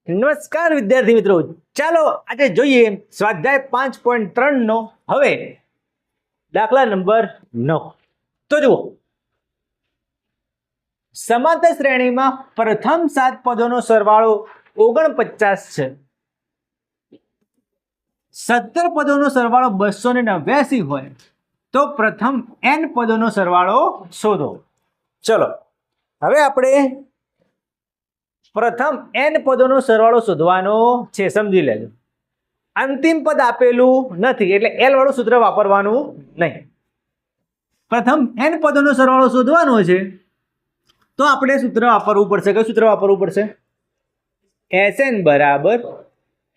નમસ્કાર વિદ્યાર્થી મિત્રો, ચાલો આજે જોઈએ સ્વાધ્યાય 5.3 નો હવે દાખલા નંબર 9. તો જુઓ, સમાંતર શ્રેણીમાં પ્રથમ 7 પદોનો સરવાળો 49 છે. 17 પદોનો સરવાળો 289 હોય તો પ્રથમ n પદોનો સરવાળો શોધો. ચલો હવે આપણે પ્રથમ n પદોનો સરવાળો શોધવાનો છે. સમજી લેજો, અંતિમ પદ આપેલું નથી એટલે l વાળું સૂત્ર વાપરવાનું નહીં. પ્રથમ n પદોનો સરવાળો શોધવાનો છે તો આપણે સૂત્ર વાપરવું પડશે. કયું સૂત્ર વાપરવું પડશે? Sn બરાબર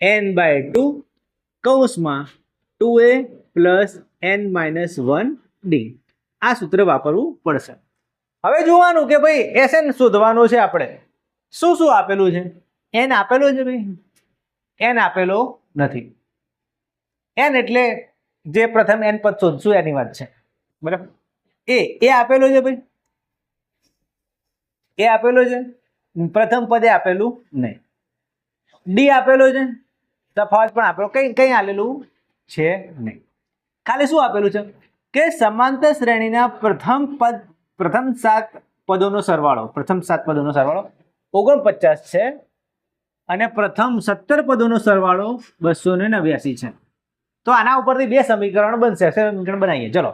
n/2 કૌંસમાં 2a પ્લસ n-1d. આ સૂત્ર વાપરવું પડશે. હવે જોવાનું કે ભાઈ Sn શોધવાનો છે. આપણે શું શું આપેલું છે? n આપેલો છે ભાઈ? n આપેલો નથી. n એટલે જે પ્રથમ n પદ શોધશું એની વાત છે, બરાબર. એ આપેલો છે ભાઈ? એ આપેલો છે, પ્રથમ પદે આપેલું નહીં. ડી આપેલો છે, તફાવત પણ આપેલો, કઈ આલેલું છે નહીં. ખાલી શું આપેલું છે કે સમાંતર શ્રેણીના પ્રથમ 7 પદોનો સરવાળો 49 છે અને પ્રથમ 17 પદોનો સરવાળો 289 છે. તો આના ઉપરથી બે સમીકરણ બનશે. સમીકરણ બનાવીએ. ચલો,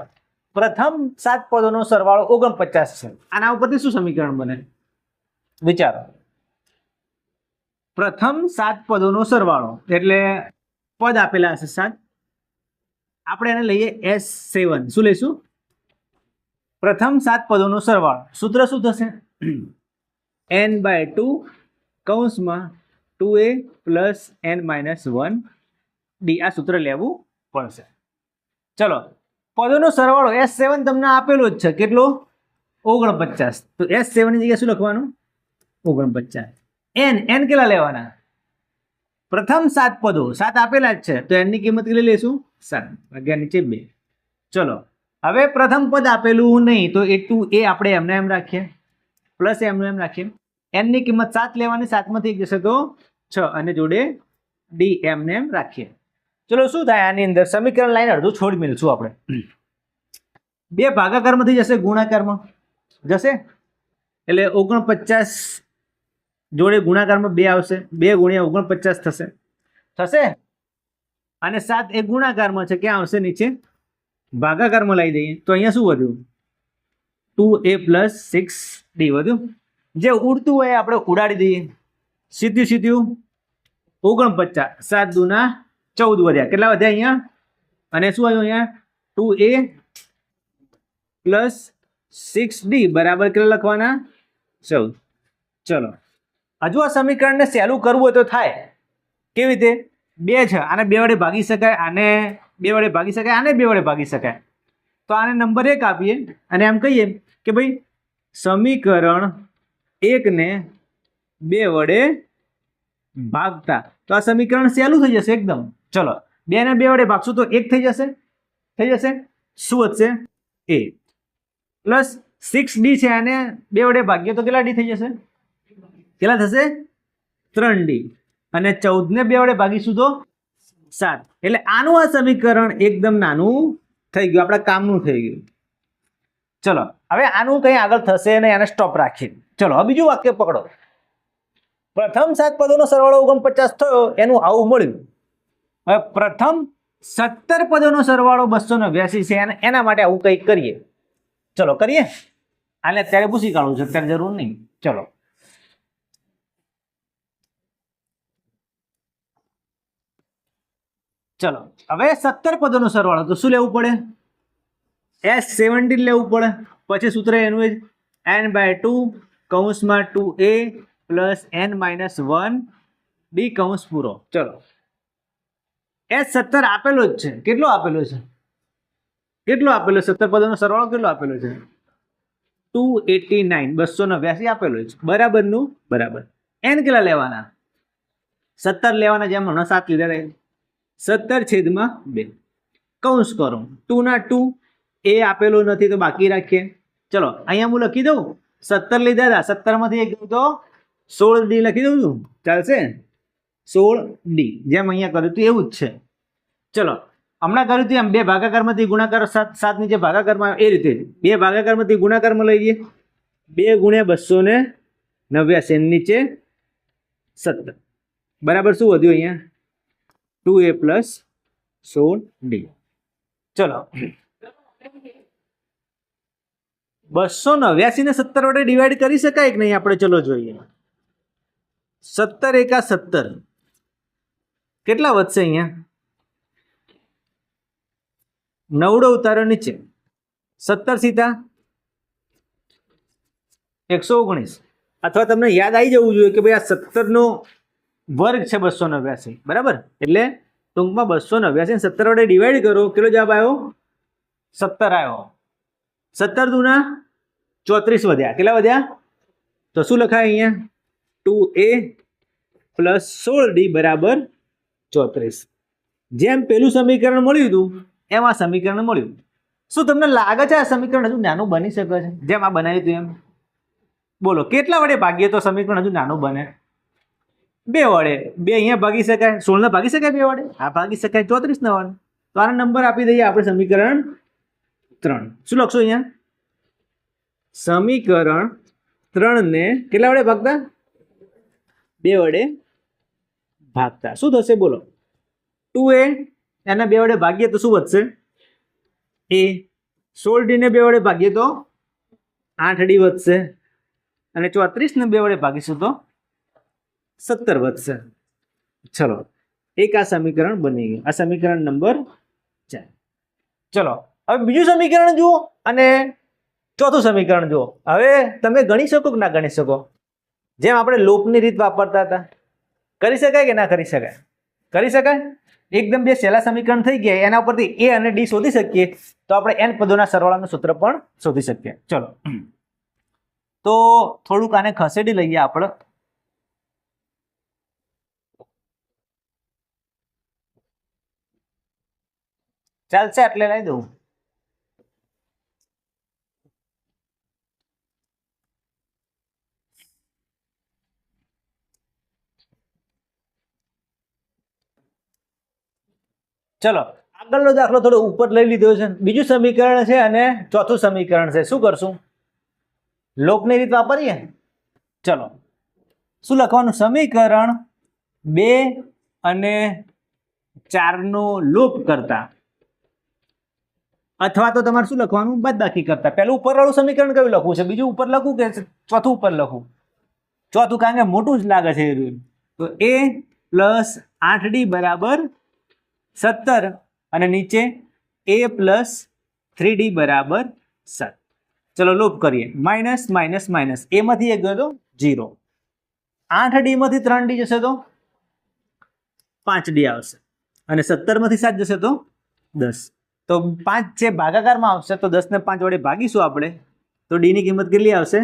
પ્રથમ 7 પદોનો સરવાળો 49 છે. આના ઉપરથી શું સમીકરણ બને વિચારો. પ્રથમ 7 પદોનો સરવાળો એટલે પદ આપેલા હશે 7. આપણે એને લઈએ S7. શું લઈશું? પ્રથમ 7 પદોનો સરવાળો. સૂત્ર શું થશે? n/2 કૌંસમાં 2a પ્લસ n-1d. આ સૂત્ર લેવું પડશે. ચલો, પદોનો સરવાળો S7 તમને આપેલો જ છે. કેટલો? 49. તો S7 ની જગ્યાએ શું લખવાનું? 49. n કેટલા લેવાના? પ્રથમ 7 પદો 7 આપેલા જ છે તો n ની કિંમત કેટલી લઈશું? 7 ભાગ્યા નીચે 2. ચલો, હવે પ્રથમ પદ આપેલું નહીં તો એ આપણે એમને એમ રાખીએ, પ્લસ એમને એમ રાખીએ. n ની કિંમત 7 લેવાની, 7 માંથી 1 જશે તો 6 અને જોડે d એમને એમ રાખીએ. ચલો, શું થાય આની અંદર? સમીકરણ લાઈન અડધું છોડી મેળશું આપણે. 2 ભાગાકારમાંથી જશે ગુણાકારમાં જશે એટલે 49 જોડે ગુણાકારમાં 2 આવશે. 2 ગુણ્યા 49 થશે અને 7 એ ગુણાકારમાં છે. ક્યાં આવશે? નીચે ભાગાકારમાં લઈ દઈએ તો અહીંયા શું વધ્યું? 2a પ્લસ 6d વધ્યું. જે ઉડતું હોય આપણે ઉડાડી દઈએ. સીધું 49. 7 દુના 14 વધ્યા. કેટલા વધ્યા અહીંયા? અને શું આવ્યું અહીંયા? 2a પ્લસ 6d બરાબર કેટલા લખવાના? 14. ચલો, હજુ આ સમીકરણને સહેલું કરવું હોય તો થાય. કેવી રીતે? 2 છે, આને 2 વડે ભાગી શકાય, આને 2 વડે ભાગી શકાય, આને 2 વડે ભાગી શકાય. તો આને નંબર 1 આપીએ અને એમ કહીએ કે ભાઈ સમીકરણ 1 ને 2 વડે ભાગતા. તો આ સમીકરણ સહેલું થઈ જશે એકદમ. ચલો, 2 ને 2 વડે ભાગશું તો 1 થઈ જશે. શું વધશે? a પ્લસ 6d છે, આને 2 વડે ભાગીએ તો કેટલા d થઈ જશે? કેટલા થશે? 3d. અને 14 ને 2 વડે ભાગીશું તો 7. એટલે આનું આ સમીકરણ એકદમ નાનું થઈ ગયું, આપણા કામનું થઈ ગયું. ચલો, હવે આનું કંઈ આગળ થશે નહીં, આને સ્ટોપ રાખીએ. ચલો, હવે બીજું વાક્ય પકડો. પ્રથમ 7 પદોનો સરવાળો 49 થયો, એનું આવું મળ્યું. હવે પ્રથમ 17 પદોનો સરવાળો 289 છે, એના માટે આવું કંઈક કરીએ. ચલો કરીએ. આને અત્યારે પૂછી કાઢવું છે, અત્યારે જરૂર નહીં. ચલો, હવે 17 પદોનો સરવાળો તો શું લેવું પડે? S17 લેવું પડે. પછી સૂત્ર એનું જ n/2 કૌંસમાં 2a પ્લસ n-1d કૌંસ પૂરો. ચલો, S17 આપેલો જ છે. કેટલો આપેલો છે? 17 પદોનો સરવાળો કેટલો આપેલો છે? 289. 289 આપેલો છે. બરાબરનું બરાબર. n કેટલા લેવાના? 17 લેવાના. જેમ હમણાં 7 લીધા રહે. 17/2 કૌંસ કરો. 2 ના 2 એ આપેલો નથી તો બાકી રાખીએ. ચલો, અહીંયા હું લખી દઉં 17 લીધા હતા, 17 માંથી 1 ગયું તો 16D લખી દઉં છું, ચાલશે? 16D જેમ અહીંયા કર્યું હતું એવું જ છે. ચલો, હમણાં કર્યું હતું એમ 2 ભાગાકારમાંથી ગુણાકાર 7 નીચે ભાગાકારમાં એ રીતે 2 ભાગાકારમાંથી ગુણાકારમાં લઈ જઈએ. 2 ગુણ્યા 289 નીચે 17 બરાબર શું વધ્યું અહીંયા? 2A plus 16D. ચલો, 289 ને 17 વડે ડિવાઈડ કરી શકાય કે નહીં? આપણે ચલો જોઈએ. 17 એકા 17 કેટલા વધશે અહીંયા? 9 ઉતારો નીચે, 17 સીધા 119. અથવા તમને યાદ આવી જવું જોઈએ કે ભાઈ આ 17 નો વર્ગ છે 289, બરાબર? એટલે ટૂંકમાં 289 17 વડે ડિવાઈડ કરો, કેટલો જવાબ આવ્યો? 17 આવ્યો. 17 દુના 34 વધ્યા. કેટલા વધ્યા? તો શું લખાય અહીંયા? 2A પ્લસ 16D બરાબર 34. જેમ પેલું સમીકરણ મળ્યું હતું એમ આ સમીકરણ મળ્યું. શું તમને લાગે છે આ સમીકરણ હજુ નાનું બની શકે છે જેમ આ બનાવ્યું હતું એમ? બોલો, કેટલા વડે ભાગીએ તો સમીકરણ હજુ નાનું બને? 2 વડે. 2 અહીંયા ભાગી શકાય, 16 ને ભાગી શકાય 2 વડે? આ ભાગી શકાય 34 ને વડે. તો આનો નંબર આપી દઈએ આપણે, સમીકરણ 3. શું લખશું અહીંયા? સમીકરણ 3 ને કેટલા વડે ભાગતા? 2 વડે ભાગતા. શું થશે બોલો? 2A એના 2 વડે ભાગીએ તો શું વધશે? A. 16D ને 2 વડે ભાગીએ તો 8D વધશે, અને 34 ને 2 વડે ભાગીશું તો 17 વધશે. ચલો, એક આ સમીકરણ બની ગયું. આ સમીકરણ નંબર 4. ચલો, હવે બીજું સમીકરણ જુઓ અને ચોથું સમીકરણ જુઓ. હવે તમે ગણી શકો કે ના ગણી શકો? જેમ આપણે લોપની રીત વાપરતા હતા, કરી શકાય કે ના કરી શકાય? કરી શકાય. એકદમ 2 સહેલા સમીકરણ થઈ ગયા, એના ઉપરથી A અને D શોધી શકીએ તો આપણે n પદોના સરવાળાનું સૂત્ર પણ શોધી શકીએ. ચલો, તો થોડુંક આને ખસેડી લઈએ આપણે. ચાલશે એટલે લઈ દઉં. ચલો, આગળનો દાખલો થોડો ઉપર લઈ લીધો છે. બીજું સમીકરણ છે અને ચોથું સમીકરણ છે. શું કરશું? લોપની રીત વાપરીએ. ચલો, શું લખવાનું? સમીકરણ 2 અને 4 નો લોપ કરતા, અથવા તો તમારે શું લખવાનું? બાદબાકી કરતા. પહેલું ઉપરવાળું સમીકરણ કયું લખવું છે? બીજું ઉપર લખવું કે ચોથું ઉપર લખવું? ચોથું, કારણ કે મોટું જ લાગે છે. તો A પ્લસ 8D બરાબર 17 અને નીચે A પ્લસ 3D બરાબર 7. ચલો લોપ કરીએ. માઇનસ માઇનસ માઇનસ, A માંથી 1 ગયો તો 0, 8D માંથી 3D જશે તો 5D આવશે, અને 17 માંથી 7 જશે તો 10. તો 5 છે ભાગાકારમાં આવશે તો 10 ને 5 વડે ભાગીશું આપણે, તો D ની કિંમત કેટલી આવશે?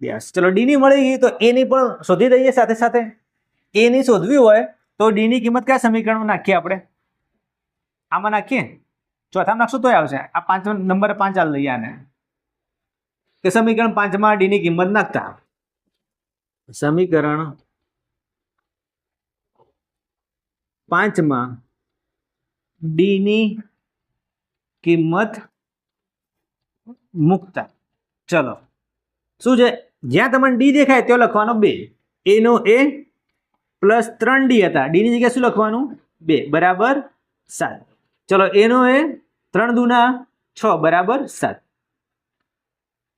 2. ચલો, D ની મળી ગઈ તો A ની પણ શોધી દઈએ સાથે સાથે. A ની શોધવી હોય તો D ની કિંમત કયા સમીકરણમાં નાખીએ આપણે? આમાં નાખીએ. ચોથામાં નાખશું તોય આવશે. આ 5 નંબર 5 ચાલ લઈએ આને, કે સમીકરણ 5 માં D ની કિંમત નાખતા. સમીકરણ 5 માં D ની કિંમત મૂકતા. ચલો, શું છે? જ્યાં તમને D દેખાય ત્યાં લખવાનો 2. A no A plus 3D હતા, D ની જગ્યાએ શું લખવાનું? 2 બરાબર 7. ચલો, A નો A 3 દુના 6 બરાબર 7.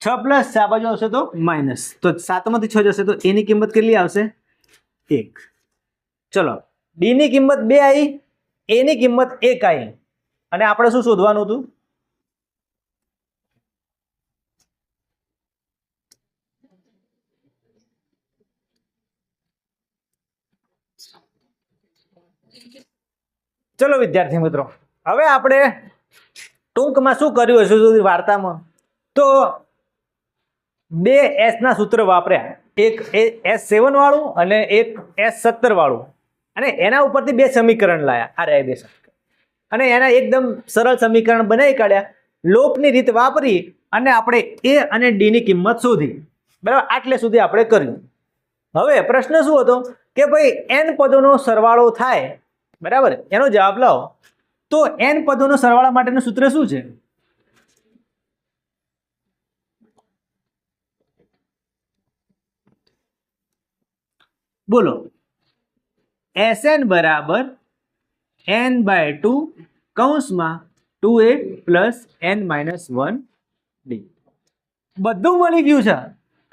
6 પ્લસ આ બાજુ આવશે તો માઇનસ, તો 7 માંથી 6 જશે તો A ની કિંમત કેટલી આવશે? 1. ચલો, D ની કિંમત 2 આવી, A ની કિંમત 1 આવી, અને આપણે શું શોધવાનું હતું? ચલો વિદ્યાર્થી મિત્રો, હવે આપણે ટૂંકમાં શું કર્યું હશે સુધી વાર્તામાં, તો 2 S ના સૂત્ર વાપર્યા. એક S7 વાળું અને એક S17 વાળું, અને એના ઉપરથી 2 સમીકરણ લાયા. આ રહ્યા 2 સમીકરણ, અને એના એકદમ સરળ સમીકરણ બનાવી કાઢ્યા. લોપની રીત વાપરી અને આપણે A અને D ની કિંમત શોધી. બરાબર, આટલે સુધી આપણે કર્યું. હવે પ્રશ્ન શું હતો કે ભાઈ n પદોનો સરવાળો થાય, બરાબર, એનો જવાબ લાવો. તો n પદોનો સરવાળા માટેનું સૂત્ર શું છે? બોલો. Sn બરાબર n/2 કૌંસમાં 2a plus n minus 1d. બધું મળી ગયું છે,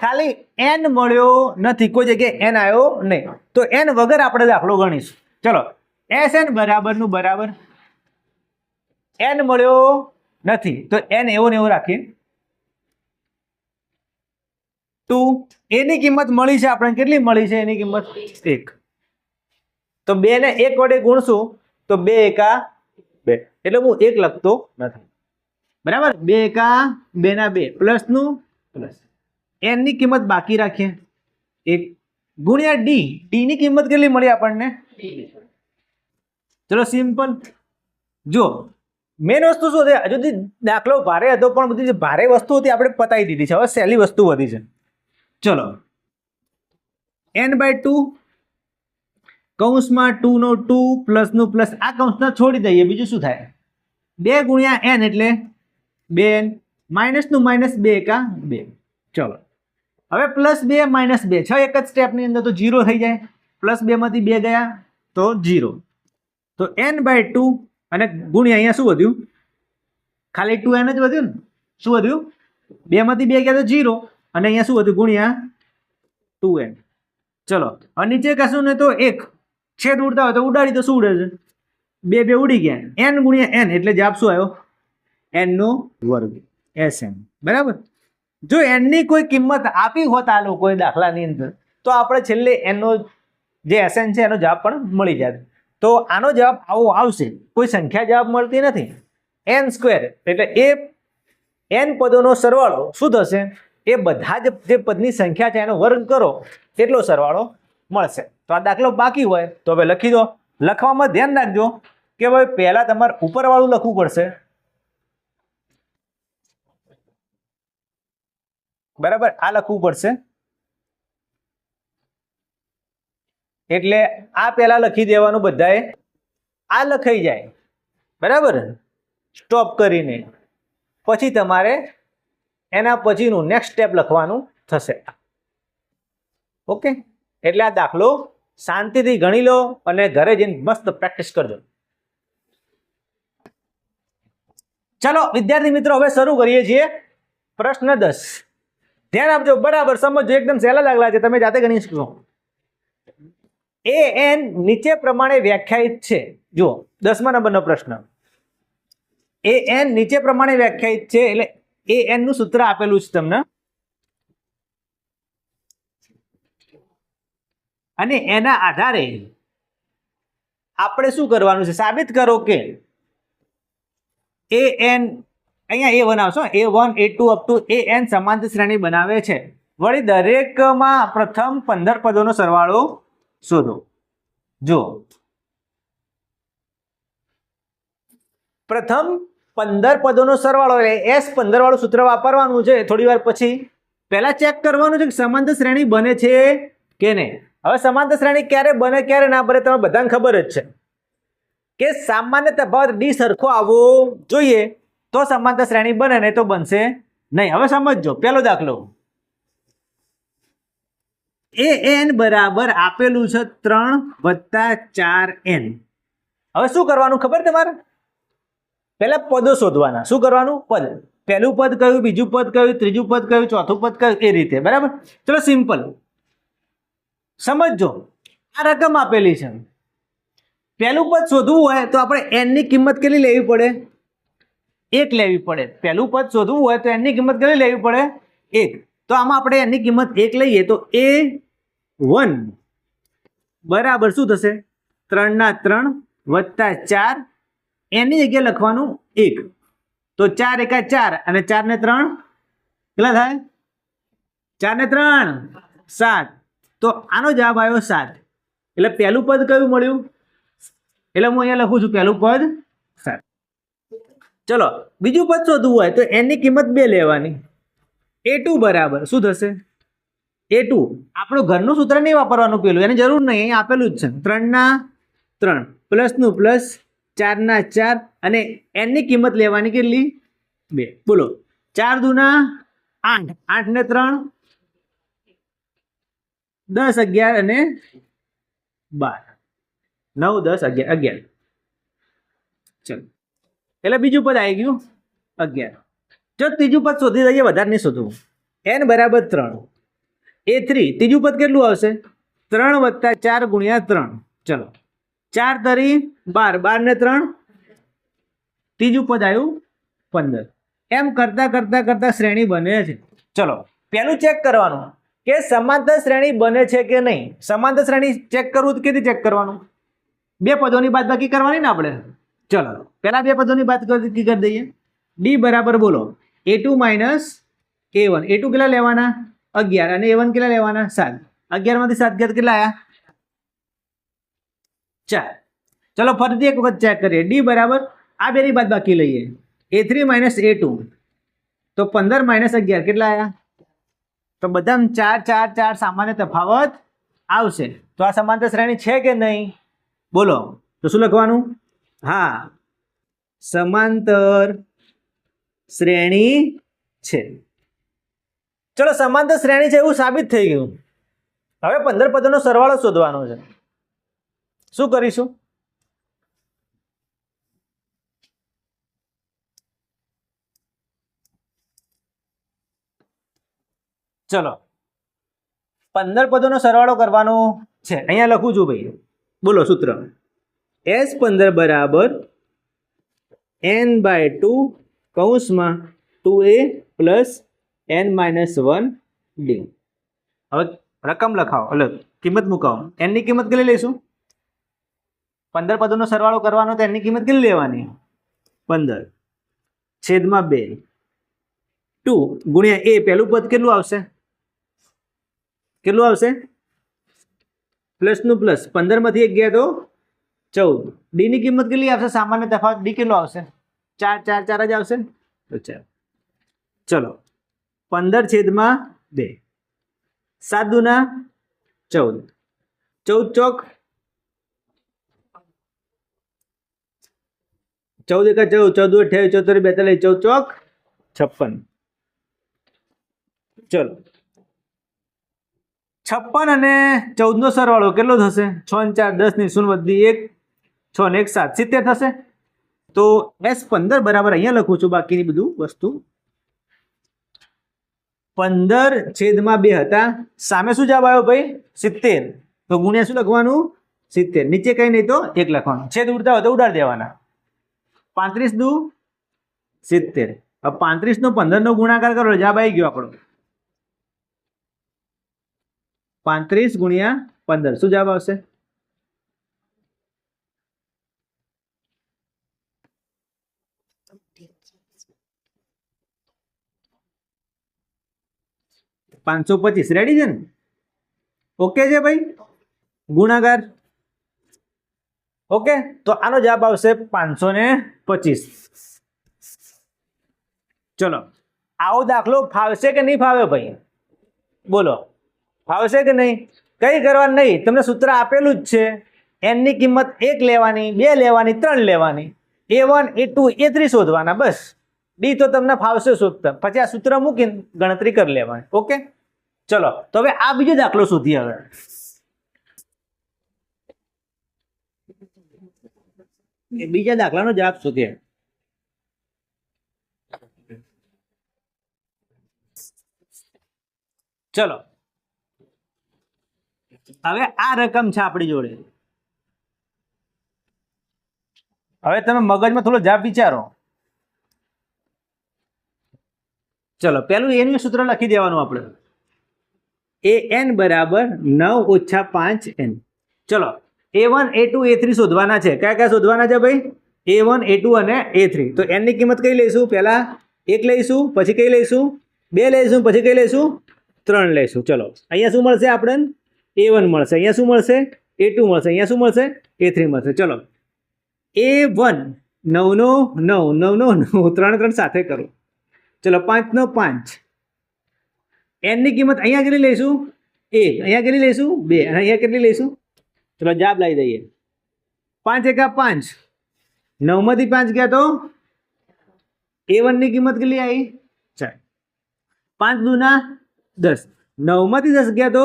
ખાલી n મળ્યો નથી, કોઈ જગ્યાએ n આવ્યો નહીં. તો n વગર આપણે દાખલો ગણીશું. ચલો, Sn બરાબરનું બરાબર n મળ્યો નથી તો n એવો ને એવો રાખીએ. 2 એની કિંમત મળી છે આપણે, કેટલી મળી છે એની કિંમત? 1. તો 2 ને 1 વડે ગુણશું તો 2 એકા 2, એટલે હું 1 લખતો નથી, બરાબર. 2 એકા 2 ના 2 પ્લસ નું પ્લસ, n ની કિંમત બાકી રાખીએ 1 ગુણ્યા d. d ની કિંમત કેટલી મળી આપણને? ચલો સિમ્પલ. જો મેન વસ્તુ શું છે, હજુ દાખલો ભારે હતો પણ બધી જે ભારે વસ્તુ હતી આપણે પતાવી દીધી છે. હવે સહેલી વસ્તુ વધી છે. ચલો, n/2 કૌંસમાં 2 નો 2 પ્લસ નું પ્લસ, આ કૌંસને છોડી દઈએ, બીજું શું થાય? 2 ગુણ્યા n એટલે 2n માઇનસ નું માઇનસ 2 એકા 2. ચલો, હવે પ્લસ 2 માઇનસ 2, 6 એક જ સ્ટેપની અંદર તો 0 થઈ જાય. પ્લસ 2 માંથી 2 ગયા તો 0. તો n/2 અને ગુણ્યા અહીંયા શું વધ્યું? ખાલી 2n જ વધ્યું ને. શું વધ્યું? 2 માંથી 2 ગયા તો 0 અને અહીંયા શું વધ્યું? ગુણ્યા 2n. ચલો, હવે નીચે કશું ને તો 1 છેદ ઉડતા હોય તો ઉડાડી, તો શું ઉડે છે? 2 2 ઉડી ગયા. n ગુણ્યા n એટલે જવાબ શું આવ્યો? n નો વર્ગ, Sn. બરાબર. જો n ની કોઈ કિંમત આપી હોત આ લોકોએ દાખલાની અંદર તો આપણે છેલ્લે n નો જે Sn છે એનો જવાબ પણ મળી જાય. તો આનો જવાબ આવો આવશે. કોઈ સંખ્યા જવાબ મળતી નથી. n² એટલે એ n પદોનો સરવાળો શું થશે? એ બધા જ જે પદની સંખ્યા છે એનો વર્ગ કરો એટલો સરવાળો મળશે. તો આ દાખલો બાકી હોય તો હવે લખી દો. લખવામાં ધ્યાન રાખજો કે ભાઈ પહેલા તમારે ઉપરવાળું લખવું પડશે, બરાબર. આ લખવું પડશે એટલે આ પહેલા લખી દેવાનું બધાએ. આ લખાઈ જાય, બરાબર, સ્ટોપ કરીને પછી તમારે એના પછીનું નેક્સ્ટ સ્ટેપ લખવાનું થશે. ઓકે, એટલે આ દાખલો શાંતિથી ગણી લો અને ઘરે જઈને મસ્ત પ્રેક્ટિસ કરજો. ચલો વિદ્યાર્થી મિત્રો, હવે શરૂ કરીએ છીએ પ્રશ્ન 10. ધ્યાન આપજો, બરાબર સમજો, એકદમ સહેલા દાખલા છે, તમે જાતે ગણી શકશો. an નીચે પ્રમાણે વ્યાખ્યાયિત છે. જુઓ 10મા નંબરનો પ્રશ્ન. an નીચે પ્રમાણે વ્યાખ્યાયિત છે એટલે an નું સૂત્ર આપેલું છે તમને, અને એના આધારે આપણે શું કરવાનું છે? સાબિત કરો કે an, અહીંયા a1 આવશો, a1 a2 up to an સમાંતર શ્રેણી બનાવે છે. વળી દરેકમાં પ્રથમ 15 પદોનો સરવાળો શોધો. જો પ્રથમ 15 પદોનો સરવાળો એટલે S15 વાળું સૂત્ર વાપરવાનું છે. થોડી વાર પછી પહેલા ચેક કરવાનું છે કે સમાંતર શ્રેણી બને છે કે નહીં. હવે સમાંતર શ્રેણી ક્યારે બને ક્યારે ના બને તમને બધાને ખબર જ છે કે સામાન્ય તફાવત d સરખો આવવો જોઈએ તો સમાંતર શ્રેણી બને, નહીં તો બનશે નહીં. હવે સમજજો, પહેલો દાખલો. an બરાબર આપેલું છે 3 + 4n. હવે શું કરવાનું ખબર તમારે? પહેલા પદો શોધવાના. શું કરવાનું? પદ. પહેલું પદ કયું, બીજું પદ કયું, ત્રીજું પદ કયું, ચોથું પદ કયું, એ રીતે. બરાબર. ચલો સિમ્પલ સમજો. આ રકમ આપેલી છે. પહેલું પદ શોધવું હોય તો આપણે n ની કિંમત કેટલી લેવી પડે? 1 લેવી પડે. પહેલું પદ શોધવું હોય તો n ની કિંમત કેટલી લેવી પડે? 1. તો આમાં આપણે n ની કિંમત 1 લઈએ તો a1 બરાબર શું થશે? 3 ના 3 + 4. n ની જગ્યાએ લખવાનું 1. તો 4 એકા 4 અને 4 ને 3 કેટલા થાય? 4 ને 3 7. તો આનો જવાબ આવ્યો 7. એટલે પહેલું પદ કયું મળ્યું? એટલે હું અહીંયા લખું છું પહેલું પદ 7. ચલો બીજું પદ શોધવું હોય તો n ની કિંમત 2 લેવાની. a2 બરાબર શું થશે? A2 આપણું ઘરનું સૂત્ર નહીં વાપરવાનું, પેલું એની જરૂર નહીં, અહીં આપેલું જ છે. 3 ના 3 પ્લસનું પ્લસ 4 ના 4 અને n ની કિંમત લેવાની કેટલી? 2. બોલો 4 દુના 8, 8 ને 3 10, 11 અને 12, 9, 10, 11, 11. ચલો એટલે બીજું પદ આવી ગયું 11. જો ત્રીજું પદ શોધી દઈએ, વધારે નહીં શોધવું. n બરાબર 3. A3 ત્રીજું પદ કેટલું આવશે? 3 વત્તા 4 ગુણ્યા 3. ચલો 4 તરી 12, 12 ને 3 ત્રીજું પદ આવ્યું 15. એમ કરતા કરતા કરતા શ્રેણી બને છે. ચલો પહેલું ચેક કરવાનું કે સમાંતર શ્રેણી બને છે કે નહીં. સમાંતર શ્રેણી ચેક કરવું તો કેવી ચેક કરવાનું? બે પદોની બાદબાકી કરવાની ને આપણે. ચલો પહેલા બે પદોની બાદબાકી કરી દઈએ. ડી બરાબર બોલો A2 માઇનસ A1. A2 કેટલા લેવાના? 11 અને A1 કેટલા લેવાના? 7. 11 માંથી 7 ગયા કેટલા આવ્યા? 4. ચલો ફરીથી એક વખત ચેક કરીએ. ડી બરાબર આ બેની બાદબાકી લઈએ. A3 માઇનસ A2 તો 15 માઇનસ 11 કેટલા આવ્યા? તો બધા 4 4 4 સામાન્ય તફાવત આવશે. તો આ સમાંતર શ્રેણી છે કે નહીં? બોલો તો શું લખવાનું? હા, સમાંતર શ્રેણી છે. ચલો સમાંતર શ્રેણી છે એવું સાબિત થઈ ગયું. હવે 15 પદોનો સરવાળો શોધવાનો છે. શું કરીશું? ચલો 15 પદોનો સરવાળો કરવાનો છે. અહીંયા લખું છું ભાઈ. બોલો સૂત્ર. S15 બરાબર n/2 કૌંસમાં 2a પ્લસ n-1d. હવે રકમ લખાવો, એટલે કિંમત મુકાવો. n ની કિંમત કેટલી લઈશું? 15 પદોનો સરવાળો કરવાનો તો n ની કિંમત કેટલી લેવાની? 15 છેદમાં 2. 2 ગુણ્યા a પહેલું પદ કેટલું આવશે? કેટલું આવશે? પ્લસનું પ્લસ 15 માંથી 1 ગયા તો 14. ડી ની કિંમત કેટલી આવશે? સામાન્ય તફાવત ડી કેટલો આવશે? 4 4 4 જ આવશે. તો 4. ચલો 15 છેદમાં 2. 7 દુના 14. 14 ચોક 14 એકા 14, 14 28, 14 42, 14 ચોક 56. ચલો 56 અને 14 નો સરવાળો કેટલો થશે? 6 ને 4 10 ની 0 વધી 1, 6 ને 1 7, 70 થશે. તો S15 બરાબર અહીંયા લખું છું બાકીની બધું વસ્તુ. 15 છેદમાં 2 હતા. સામે શું જવાબ આવ્યો ભાઈ? 70. તો ગુણ્યા શું લખવાનું? 70. નીચે કઈ નહીં તો 1 લખવાનું. છેદ ઉડતા હોય તો ઉડાડી દેવાના. 35 દુ 70. હવે 35 નો 15 નો ગુણાકાર કરો, જવાબ આવી ગયો આપણો. 35 ગુણ્યા 15 શું જવાબ આવશે? $525. રેડી છે ને? ઓકે છે ભાઈ? ગુણાકાર ઓકે. તો આનો જવાબ આવશે 525. ચલો આવો દાખલો ફાવશે કે નહીં ફાવે ભાઈ? બોલો ફાવશે કે નહીં? કઈ કરવાનું નહીં, તમને સૂત્ર આપેલું જ છે. n ની કિંમત 1 લેવાની, 2 લેવાની, 3 લેવાની. A1 A2 A3 શોધવાના બસ. ડી તો તમને ફાવશે શોધતા. પછી આ સૂત્ર મૂકીને ગણતરી કરી લેવાની. ઓકે ચલો તો હવે આ બીજો દાખલો શોધીએ. હવે બીજા દાખલાનો જવાબ શોધીએ. ચલો હવે આ રકમ છે આપણી જોડે. હવે તમે મગજમાં થોડો જવાબ વિચારો. ચલો પેલું n નું સૂત્ર લખી દેવાનું આપણે. an બરાબર 9 ઓછા 5n. ચલો A1 A2 A3 શોધવાના છે. કયા કયા શોધવાના છે ભાઈ? A1 A2 અને A3. તો n ની કિંમત કઈ લઈશું? પહેલા 1 લઈશું, પછી કઈ લઈશું? 2 લઈશું, પછી કઈ લઈશું? 3 લઈશું. ચલો અહીંયા શું મળશે આપણને? A1 મળશે. અહીંયા શું મળશે? A2 મળશે. અહીંયા શું મળશે? A3 મળશે. ચલો A1 9 નો 9, 9 નો 9, 3 3 સાથે કરો. ચલો 5 નો 5. n ની કિંમત અહીંયા કેટલી લઈશું? 1 અહીંયા કેટલી લઈશું 2 અને અહીંયા કેટલી લઈશું ચલો જવાબ લાવી દઈએ 5 એકા 5 9 માંથી 5 ગયા તો a1 ની કિંમત કેટલી આવી 4 5 દુના 10 9 માંથી 10 ગયા તો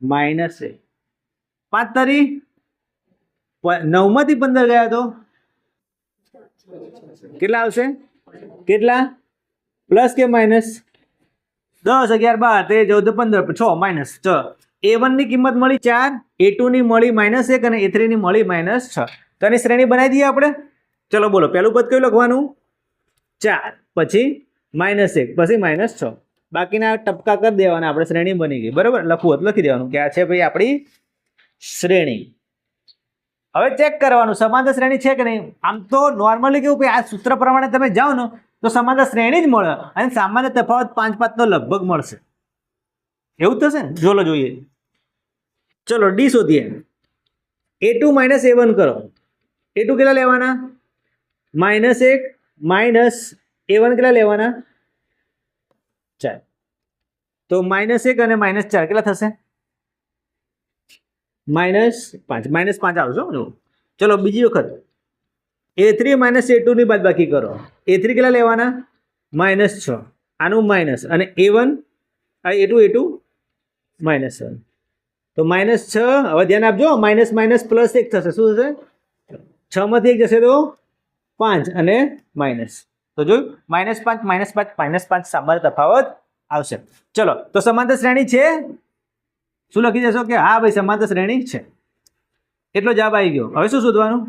માઇનસ 5 તારી 9 માંથી 15 ગયા તો કેટલા આવશે કેટલા પ્લસ કે માઇનસ 10 11 12 13 14 15 6 માઇનસ ચલો a1 ની કિંમત મળી 4 a2 ની મળી -1 અને a3 ની મળી -6 તો આની શ્રેણી બનાવી દઈએ આપણે ચલો બોલો પહેલું પદ કયું લખવાનું 4 પછી -1 પછી -6 બાકીના ટપકા કરી દેવાના આપણે શ્રેણી બની ગઈ બરાબર લખવું હતું લખી દેવાનું કે આ છે ભાઈ આપણી શ્રેણી હવે ચેક કરવાનું સમાંતર શ્રેણી છે કે નહીં આમ તો નોર્મલી કેવું ભાઈ આ સૂત્ર પ્રમાણે તમે જાઓ ને તો સમાંતર શ્રેણી જ મળે અને સામાન્ય તફાવત 5 તો લગભગ મળશે એવું થશે ને જોલો જોઈએ ચલો ડી શોધીએ a2 a1 કરો a2 કેટલા લેવાના -1 માઇનસ a1 કેટલા લેવાના 4 તો -1 અને -4 કેટલા થશે -5 આવશે જો ચલો બીજી વખત a3 a2 ની બાદબાકી કરો a3 કેટલા લેવાના -6 આનું માઇનસ અને a1 આ a2 -7 તો -6 હવે ધ્યાન આપજો માઇનસ પ્લસ 1 થશે શું થશે 6 માંથી 1 જશે તો 5 અને માઇનસ તો જોયું -5 સામાન્ય તફાવત આવશે ચલો તો સમાંતર શ્રેણી છે શું લખી દેશો કે હા ભાઈ સમાંતર શ્રેણી છે એટલો જવાબ આવી ગયો હવે શું શોધવાનું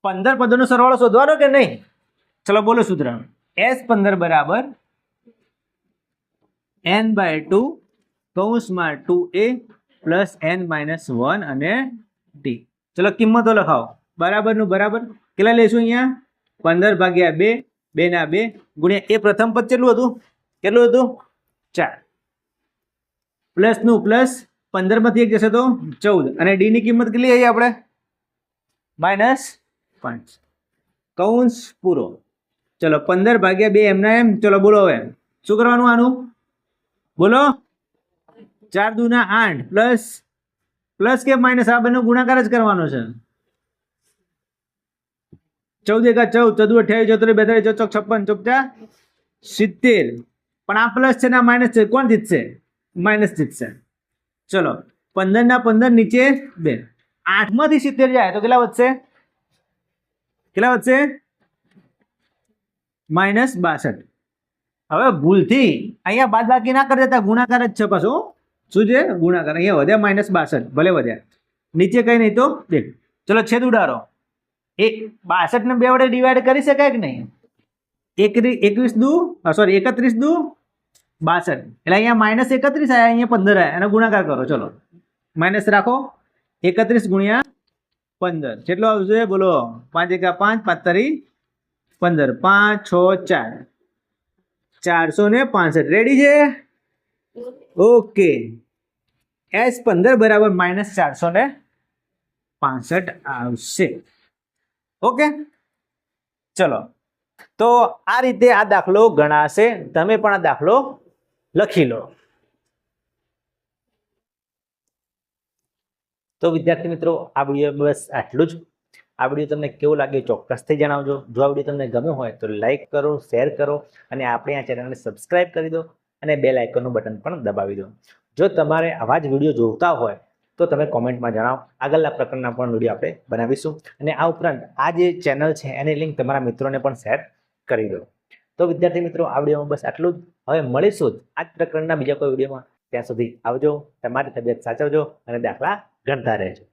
15 પદોનો સરવાળો શોધવાનો કે નહીં ચલો બોલો સૂત્ર S15 બરાબર n/2 કૌંસમાં 2a પ્લસ n-1 અને d ચલો કિંમતો લખાવો બરાબરનું બરાબર કેટલા લઈશું અહીંયા 15/2 2 ના 2 ગુણ્યા એ પ્રથમ પદ કેટલું હતું 4 પ્લસનું પ્લસ 15 માંથી 1 જશે તો 14 અને ડી ની કિંમત કેટલી આવી આપણે -5 કૌંસ પૂરો ચલો 15/2 એમના એમ ચલો બોલો હવે શું કરવાનું આનું બોલો 4 દુના 8 પ્લસ કે માઇનસ આ બંને ગુણાકાર જ કરવાનો છે 14 એકા 14 14 28 34 42 56 70 પણ આ પ્લસ છે ને આ માઇનસ છે કોણ જીતશે માઇનસ જીતશે ચલો 15 ના 15 નીચે 2 8 માંથી 70 જાય તો કેટલા વધશે -62 હવે ભૂલથી અહીંયા બાદબાકી ના કરી દેતા ગુણાકાર જ છે પાછો શું છે ગુણાકાર અહીંયા વધ્યા -62 ભલે વધ્યા નીચે કઈ નહીં તો દેખ ચલો છેદ ઉડાડો 62 ને 2 વડે ડિવાઈડ કરી શકાય કે નહીં 31 દુ 62 એટલે અહીંયા -31 આયા અહીંયા 15 આયા એનો ગુણાકાર કરો ચલો માઇનસ રાખો 31 ગુણ્યા 15 કેટલો આવશે બોલો 5 એકા 5 5 તારી 15 5 6 4 465 રેડી છે ઓકે S15 બરાબર -465 આવશે ઓકે ચલો તો આ રીતે આ દાખલો ગણાશે તમે પણ આ દાખલો લખી લો તો વિદ્યાર્થી મિત્રો આ વિડીયો બસ આટલું જ આ વિડીયો તમને કેવો લાગ્યો ચોક્કસથી જણાવજો જો આ વિડીયો તમને ગમ્યો હોય તો લાઈક કરો શેર કરો અને આપણે આ ચેનલને સબસ્ક્રાઇબ કરી દો અને બેલ આઇકોનનું બટન પણ દબાવી દો જો તમારે આવા જ વિડીયો જોતા હોય તો તમે કોમેન્ટમાં જણાવો આગળના પ્રકારના પણ વિડીયો આપણે બનાવીશું અને આ ઉપરાંત આ જે ચેનલ છે એની લિંક તમારા મિત્રોને પણ શેર કરી દો તો વિદ્યાર્થી મિત્રો આ વિડીયોમાં બસ આટલું જ હવે મળીશું આ જ પ્રકારના બીજા કોઈ વિડીયોમાં ત્યાં સુધી આવજો તમારી તબિયત સાચવજો અને દાખલા ગણતા રહેજો